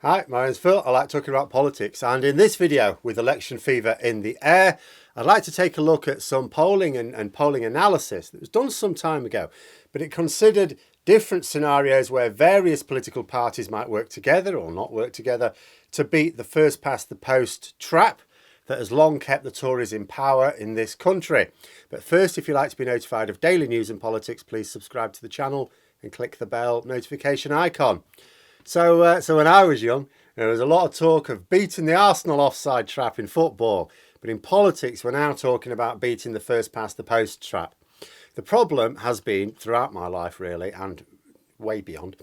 Hi, my name's Phil. I like talking about politics, and in this video, with election fever in the air, I'd like to take a look at some polling and polling analysis that was done some time ago, but it considered different scenarios where various political parties might work together or not work together to beat the first past the post trap that has long kept the Tories in power in this country. But first, if you'd like to be notified of daily news and politics, please subscribe to the channel and click the bell notification icon. So when I was young, there was a lot of talk of beating the Arsenal offside trap in football. But in politics, we're now talking about beating the first past the post trap. The problem has been, throughout my life really, and way beyond,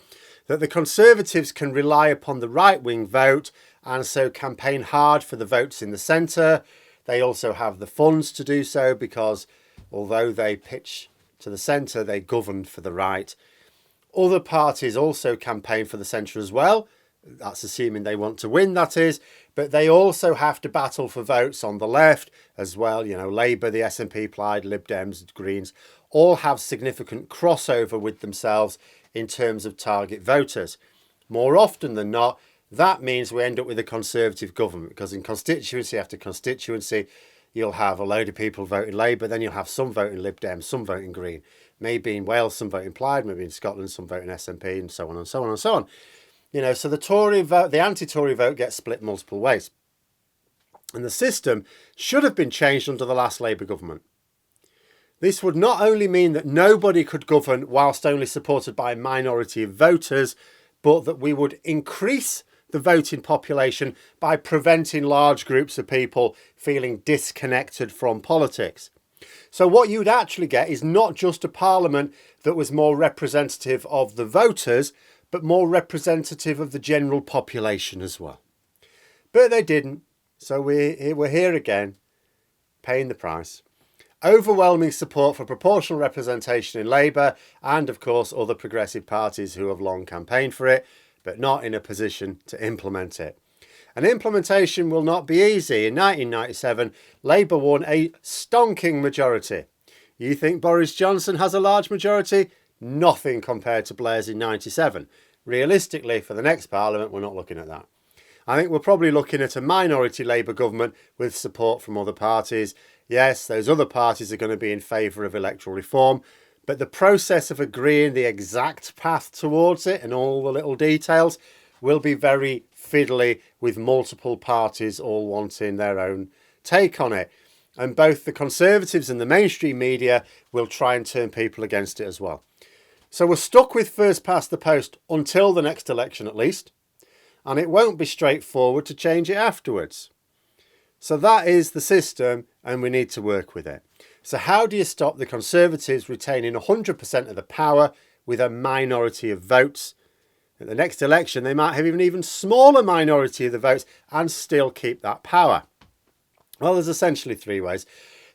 that the Conservatives can rely upon the right-wing vote and so campaign hard for the votes in the centre. They also have the funds to do so because although they pitch to the centre, they govern for the right. Other parties also campaign for the centre as well. That's assuming they want to win, that is. But they also have to battle for votes on the left as well. You know, Labour, the SNP, Plaid, Lib Dems, Greens, all have significant crossover with themselves in terms of target voters. More often than not, that means we end up with a Conservative government because in constituency after constituency, you'll have a load of people voting Labour, then you'll have some voting Lib Dems, some voting Green. Maybe in Wales, some voting Plaid, maybe in Scotland, some voting SNP, and so on and so on and so on. You know, so the Tory vote, the anti-Tory vote gets split multiple ways. And the system should have been changed under the last Labour government. This would not only mean that nobody could govern whilst only supported by a minority of voters, but that we would increase the voting population by preventing large groups of people feeling disconnected from politics. So what you'd actually get is not just a parliament that was more representative of the voters, but more representative of the general population as well. But they didn't. So we're here again, paying the price. Overwhelming support for proportional representation in Labour and, of course, other progressive parties who have long campaigned for it, but not in a position to implement it. And implementation will not be easy. In 1997, Labour won a stonking majority. You think Boris Johnson has a large majority? Nothing compared to Blair's in 97. Realistically, for the next Parliament, we're not looking at that. I think we're probably looking at a minority Labour government with support from other parties. Yes, those other parties are going to be in favour of electoral reform, but the process of agreeing the exact path towards it and all the little details will be very fiddly with multiple parties all wanting their own take on it. And both the Conservatives and the mainstream media will try and turn people against it as well. So we're stuck with first past the post until the next election at least. And it won't be straightforward to change it afterwards. So that is the system and we need to work with it. So how do you stop the Conservatives retaining 100% of the power with a minority of votes? At the next election, they might have an even smaller minority of the votes and still keep that power. Well, there's essentially three ways.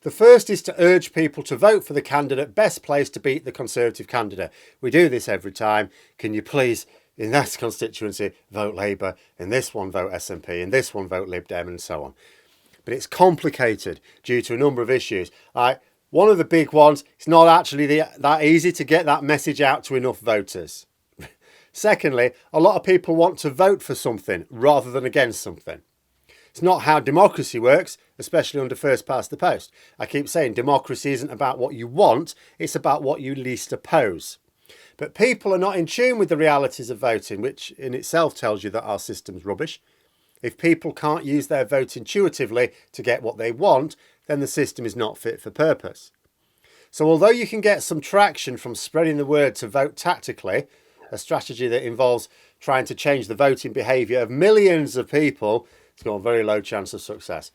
The first is to urge people to vote for the candidate best placed to beat the Conservative candidate. We do this every time. Can you please, in that constituency, vote Labour, in this one vote SNP, in this one vote Lib Dem, and so on. But it's complicated due to a number of issues. Like one of the big ones, it's not actually that easy to get that message out to enough voters. Secondly, a lot of people want to vote for something rather than against something. It's not how democracy works, especially under first past the post. I keep saying democracy isn't about what you want, it's about what you least oppose. But people are not in tune with the realities of voting, which in itself tells you that our system's rubbish. If people can't use their vote intuitively to get what they want, then the system is not fit for purpose. So although you can get some traction from spreading the word to vote tactically, a strategy that involves trying to change the voting behaviour of millions of people, it's got a very low chance of success.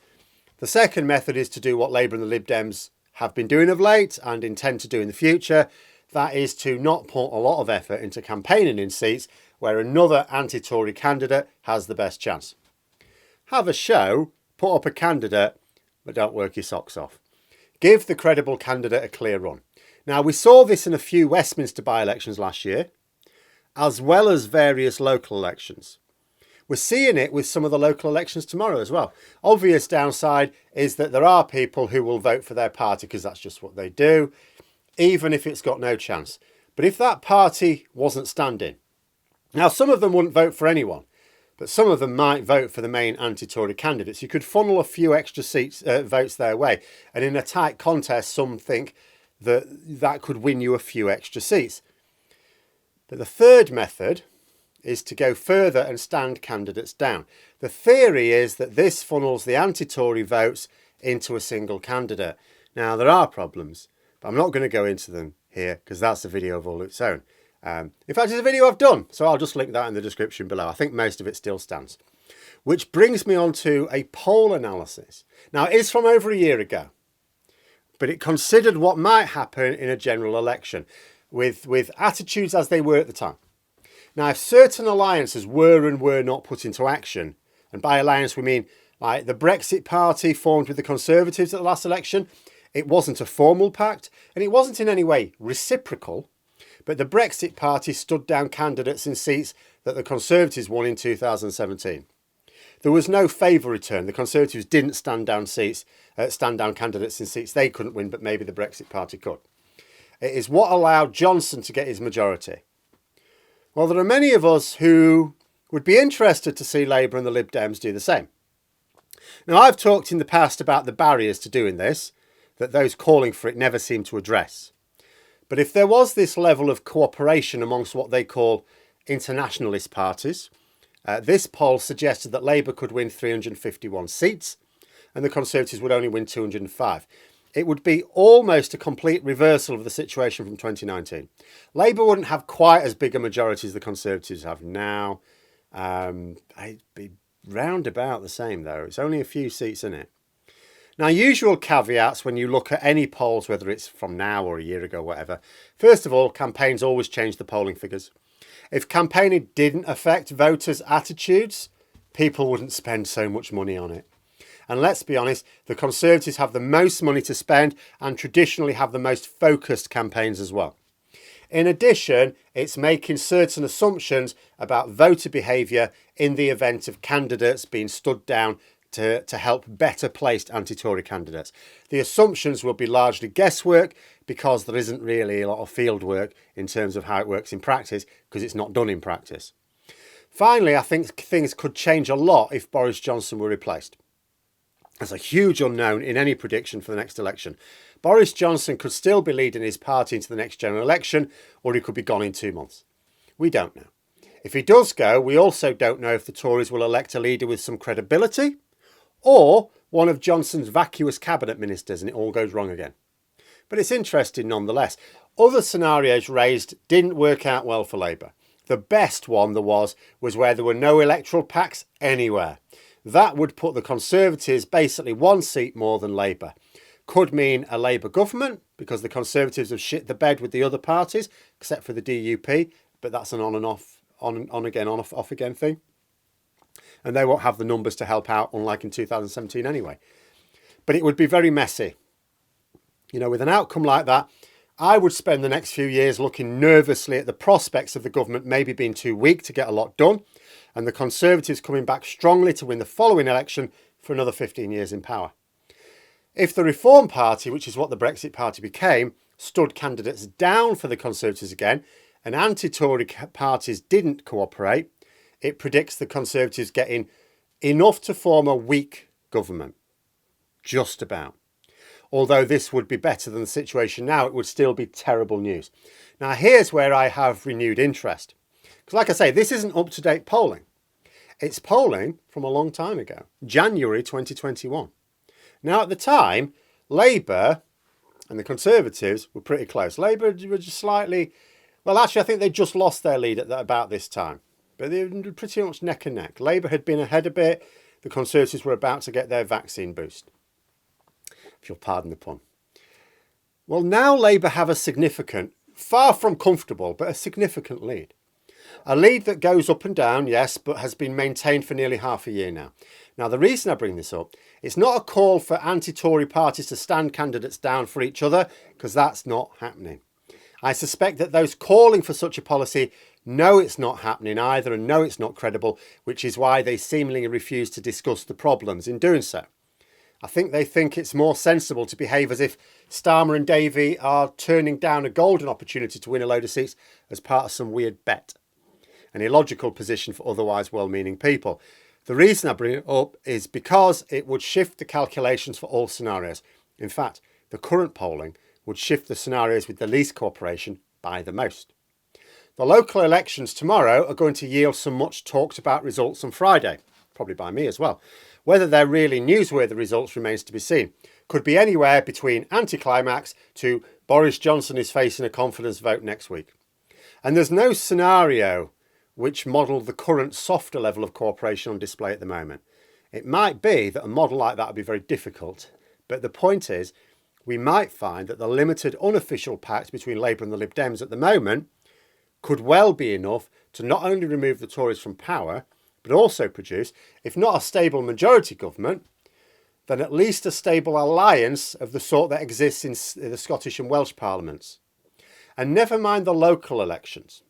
The second method is to do what Labour and the Lib Dems have been doing of late and intend to do in the future. That is to not put a lot of effort into campaigning in seats where another anti-Tory candidate has the best chance. Have a show, put up a candidate, but don't work your socks off. Give the credible candidate a clear run. Now, we saw this in a few Westminster by-elections last year, as well as various local elections. We're seeing it with some of the local elections tomorrow as well. Obvious downside is that there are people who will vote for their party because that's just what they do, even if it's got no chance. But if that party wasn't standing, now some of them wouldn't vote for anyone, but some of them might vote for the main anti-Tory candidates. You could funnel a few extra votes their way, and in a tight contest, some think that could win you a few extra seats. But the third method is to go further and stand candidates down. The theory is that this funnels the anti-Tory votes into a single candidate. Now, there are problems, but I'm not going to go into them here because that's a video of all its own. In fact, it's a video I've done, so I'll just link that in the description below. I think most of it still stands. Which brings me on to a poll analysis. Now, it is from over a year ago, but it considered what might happen in a general election with attitudes as they were at the time. Now, if certain alliances were and were not put into action, and by alliance we mean like the Brexit Party formed with the Conservatives at the last election, it wasn't a formal pact and it wasn't in any way reciprocal, but the Brexit Party stood down candidates in seats that the Conservatives won in 2017. There was no favour return. The Conservatives didn't stand down candidates in seats they couldn't win, but maybe the Brexit Party could. It is what allowed Johnson to get his majority. Well, there are many of us who would be interested to see Labour and the Lib Dems do the same. Now, I've talked in the past about the barriers to doing this, that those calling for it never seem to address. But if there was this level of cooperation amongst what they call internationalist parties, this poll suggested that Labour could win 351 seats and the Conservatives would only win 205. It would be almost a complete reversal of the situation from 2019. Labour wouldn't have quite as big a majority as the Conservatives have now. It'd be round about the same though. It's only a few seats in it. Now, usual caveats when you look at any polls, whether it's from now or a year ago, whatever. First of all, campaigns always change the polling figures. If campaigning didn't affect voters' attitudes, people wouldn't spend so much money on it. And let's be honest, the Conservatives have the most money to spend and traditionally have the most focused campaigns as well. In addition, it's making certain assumptions about voter behaviour in the event of candidates being stood down to help better placed anti-Tory candidates. The assumptions will be largely guesswork because there isn't really a lot of field work in terms of how it works in practice because it's not done in practice. Finally, I think things could change a lot if Boris Johnson were replaced. That's a huge unknown in any prediction for the next election. Boris Johnson could still be leading his party into the next general election, or he could be gone in 2 months. We don't know. If he does go, we also don't know if the Tories will elect a leader with some credibility, or one of Johnson's vacuous cabinet ministers and it all goes wrong again. But it's interesting nonetheless. Other scenarios raised didn't work out well for Labour. The best one there was where there were no electoral pacts anywhere. That would put the Conservatives basically 1 seat more than Labour. Could mean a Labour government because the Conservatives have shit the bed with the other parties, except for the DUP, but that's an on and off, on again, on off again thing. And they won't have the numbers to help out, unlike in 2017 anyway. But it would be very messy. You know, with an outcome like that, I would spend the next few years looking nervously at the prospects of the government maybe being too weak to get a lot done, and the Conservatives coming back strongly to win the following election for another 15 years in power. If the Reform Party, which is what the Brexit Party became, stood candidates down for the Conservatives again, and anti-Tory parties didn't cooperate, it predicts the Conservatives getting enough to form a weak government. Just about. Although this would be better than the situation now, it would still be terrible news. Now, here's where I have renewed interest. Because like I say, this isn't up-to-date polling. It's polling from a long time ago, January 2021. Now, at the time, Labour and the Conservatives were pretty close. Labour were just slightly... Well, actually, I think they just lost their lead at about this time. But they were pretty much neck and neck. Labour had been ahead a bit. The Conservatives were about to get their vaccine boost, if you'll pardon the pun. Well, now Labour have a significant, far from comfortable, but a significant lead. A lead that goes up and down, yes, but has been maintained for nearly half a year now. Now, the reason I bring this up, it's not a call for anti-Tory parties to stand candidates down for each other, because that's not happening. I suspect that those calling for such a policy know it's not happening either and know it's not credible, which is why they seemingly refuse to discuss the problems in doing so. I think they think it's more sensible to behave as if Starmer and Davey are turning down a golden opportunity to win a load of seats as part of some weird bet. an illogical position for otherwise well-meaning people. The reason I bring it up is because it would shift the calculations for all scenarios. In fact, the current polling would shift the scenarios with the least cooperation by the most. The local elections tomorrow are going to yield some much talked about results on Friday, probably by me as well. Whether they're really newsworthy results remains to be seen. Could be anywhere between anticlimax to Boris Johnson is facing a confidence vote next week. And there's no scenario which model the current softer level of cooperation on display at the moment. It might be that a model like that would be very difficult, but the point is we might find that the limited unofficial pact between Labour and the Lib Dems at the moment could well be enough to not only remove the Tories from power, but also produce, if not a stable majority government, then at least a stable alliance of the sort that exists in the Scottish and Welsh parliaments. And never mind the local elections.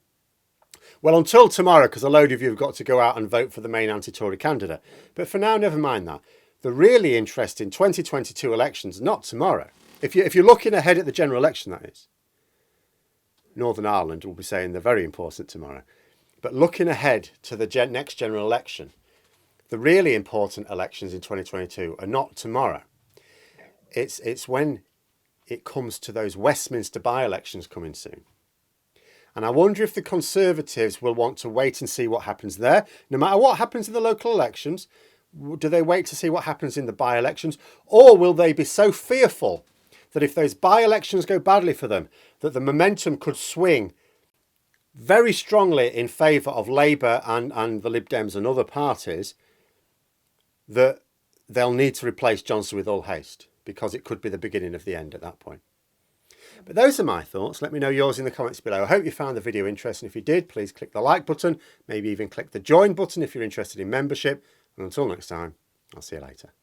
Well, until tomorrow, because a load of you have got to go out and vote for the main anti-Tory candidate. But for now, never mind that. The really interesting 2022 elections, not tomorrow. If you're looking ahead at the general election, that is. Northern Ireland will be saying they're very important tomorrow. But looking ahead to the next general election, the really important elections in 2022 are not tomorrow. It's when it comes to those Westminster by-elections coming soon. And I wonder if the Conservatives will want to wait and see what happens there. No matter what happens in the local elections, do they wait to see what happens in the by-elections? Or will they be so fearful that if those by-elections go badly for them, that the momentum could swing very strongly in favour of Labour and the Lib Dems and other parties, that they'll need to replace Johnson with all haste, because it could be the beginning of the end at that point. But those are my thoughts. Let me know yours in the comments below. I hope you found the video interesting. If you did, please click the like button, maybe even click the join button if you're interested in membership. And until next time, I'll see you later.